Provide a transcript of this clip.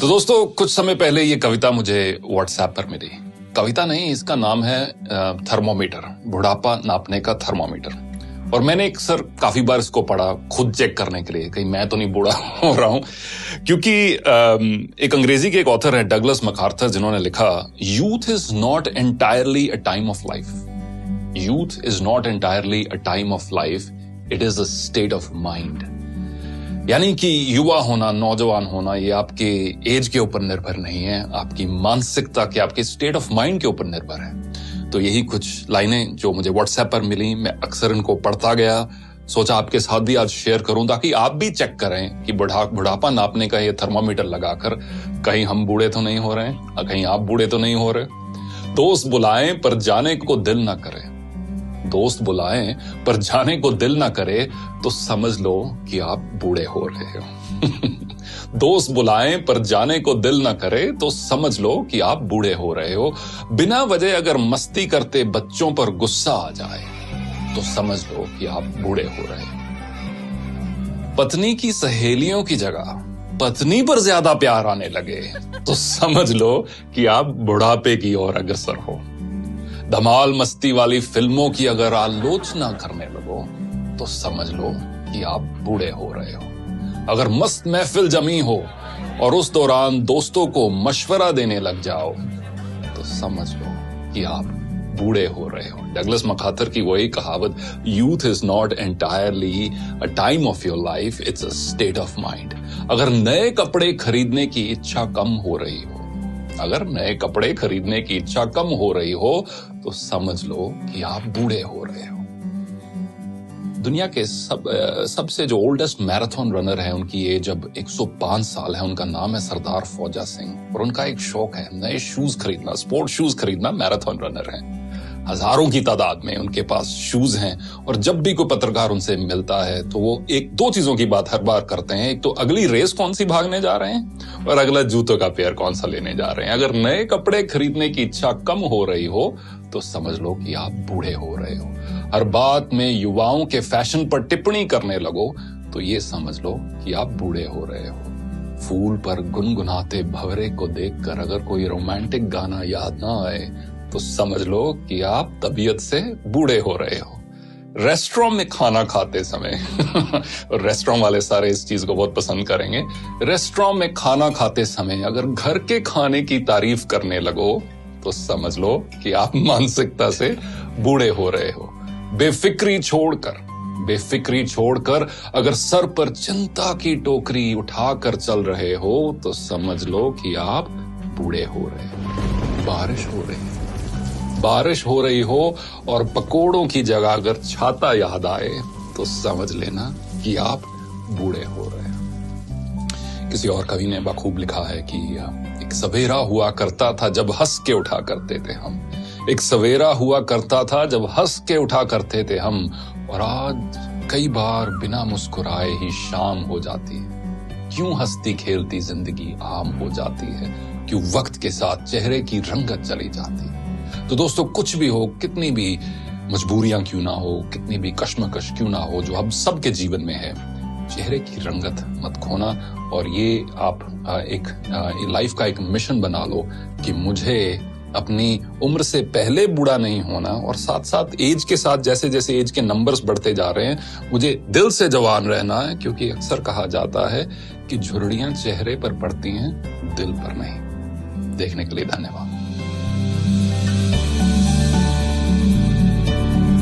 तो दोस्तों, कुछ समय पहले ये कविता मुझे व्हाट्सएप पर मिली। कविता नहीं, इसका नाम है थर्मोमीटर, बुढ़ापा नापने का थर्मोमीटर। और मैंने अक्सर काफी बार इसको पढ़ा खुद चेक करने के लिए, कहीं मैं तो नहीं बूढ़ा हो रहा हूं। क्योंकि एक अंग्रेजी के एक ऑथर है डगलस मैकार्थर, जिन्होंने लिखा, youth is not entirely a time of life. Youth is not entirely a time of life, it is a state of mind. यानी कि युवा होना, नौजवान होना, ये आपके एज के ऊपर निर्भर नहीं है, आपकी मानसिकता के, आपके स्टेट ऑफ माइंड के ऊपर निर्भर है। तो यही कुछ लाइनें जो मुझे व्हाट्सएप पर मिली, मैं अक्सर इनको पढ़ता गया, सोचा आपके साथ भी आज शेयर करूं ताकि आप भी चेक करें कि बुढ़ापा नापने का ये थर्मामीटर लगाकर कहीं हम बूढ़े तो नहीं हो रहे हैं, कहीं आप बूढ़े तो नहीं हो रहे। दोस्त बुलाएं पर जाने को दिल ना करे, दोस्त बुलाएं पर जाने को दिल ना करे तो समझ लो कि आप बूढ़े हो रहे हो। दोस्त बुलाएं पर जाने को दिल ना करे तो समझ लो कि आप बूढ़े हो रहे हो। बिना वजह अगर मस्ती करते बच्चों पर गुस्सा आ जाए तो समझ लो कि आप बूढ़े हो रहे हो। पत्नी की सहेलियों की जगह पत्नी पर ज्यादा प्यार आने लगे तो समझ लो कि आप बुढ़ापे की ओर अग्रसर हो। धमाल मस्ती वाली फिल्मों की अगर आलोचना करने लगो तो समझ लो कि आप बूढ़े हो रहे हो। अगर मस्त महफिल जमी हो और उस दौरान दोस्तों को मशवरा देने लग जाओ तो समझ लो कि आप बूढ़े हो रहे हो। डगलस मैकार्थर की वही कहावत, youth is not entirely a time of your life, it's a state of mind. अगर नए कपड़े खरीदने की इच्छा कम हो रही हो, अगर नए कपड़े खरीदने की इच्छा कम हो रही हो तो समझ लो कि आप बूढ़े हो रहे हो। दुनिया के सबसे जो ओल्डेस्ट मैराथन रनर है, उनकी एज अब 105 साल है। उनका नाम है सरदार फौजा सिंह और उनका एक शौक है नए शूज खरीदना, स्पोर्ट शूज खरीदना। मैराथन रनर है, हजारों की तादाद में उनके पास शूज हैं। और जब भी कोई पत्रकार उनसे मिलता है तो वो एक दो चीजों की बात हर बार करते हैं, एक तो अगली रेस कौन सी भागने जा रहे हैं और अगला जूतों का पेयर कौन सा लेने जा रहे हैं। अगर नए कपड़े खरीदने की इच्छा कम हो रही हो तो समझ लो कि आप बूढ़े हो रहे हो। हर बात में युवाओं के फैशन पर टिप्पणी करने लगो तो ये समझ लो कि आप बूढ़े हो रहे हो। फूल पर गुनगुनाते भंवरे को देखकर अगर कोई रोमांटिक गाना याद ना आए तो समझ लो कि आप तबीयत से बूढ़े हो रहे हो। रेस्टोरेंट में खाना खाते समय और रेस्टोरेंट वाले सारे इस चीज को बहुत पसंद करेंगे। रेस्टोरेंट में खाना खाते समय अगर घर के खाने की तारीफ करने लगो तो समझ लो कि आप मानसिकता से बूढ़े हो रहे हो। बेफिक्री छोड़कर अगर सर पर चिंता की टोकरी उठाकर चल रहे हो तो समझ लो कि आप बूढ़े हो रहे हो। बारिश हो रही हो और पकोड़ों की जगह अगर छाता याद आए तो समझ लेना कि आप बूढ़े हो रहे हो। किसी और कवि ने बखूब लिखा है कि एक सवेरा हुआ करता था जब हंस के उठा करते थे हम। एक सवेरा हुआ करता था जब हंस के उठा करते थे हम, और आज कई बार बिना मुस्कुराए ही शाम हो जाती है। क्यों हंसती खेलती जिंदगी आम हो जाती है, क्यों वक्त के साथ चेहरे की रंगत चली जाती है। तो दोस्तों, कुछ भी हो, कितनी भी मजबूरियां क्यों ना हो, कितनी भी कश्मकश क्यों ना हो, जो हम सबके जीवन में है, चेहरे की रंगत मत खोना। और ये आप एक लाइफ का एक मिशन बना लो कि मुझे अपनी उम्र से पहले बूढ़ा नहीं होना, और साथ साथ एज के साथ जैसे जैसे एज के नंबर्स बढ़ते जा रहे हैं मुझे दिल से जवान रहना है। क्योंकि अक्सर कहा जाता है कि झुर्रियां चेहरे पर पड़ती हैं, दिल पर नहीं। देखने के लिए धन्यवाद।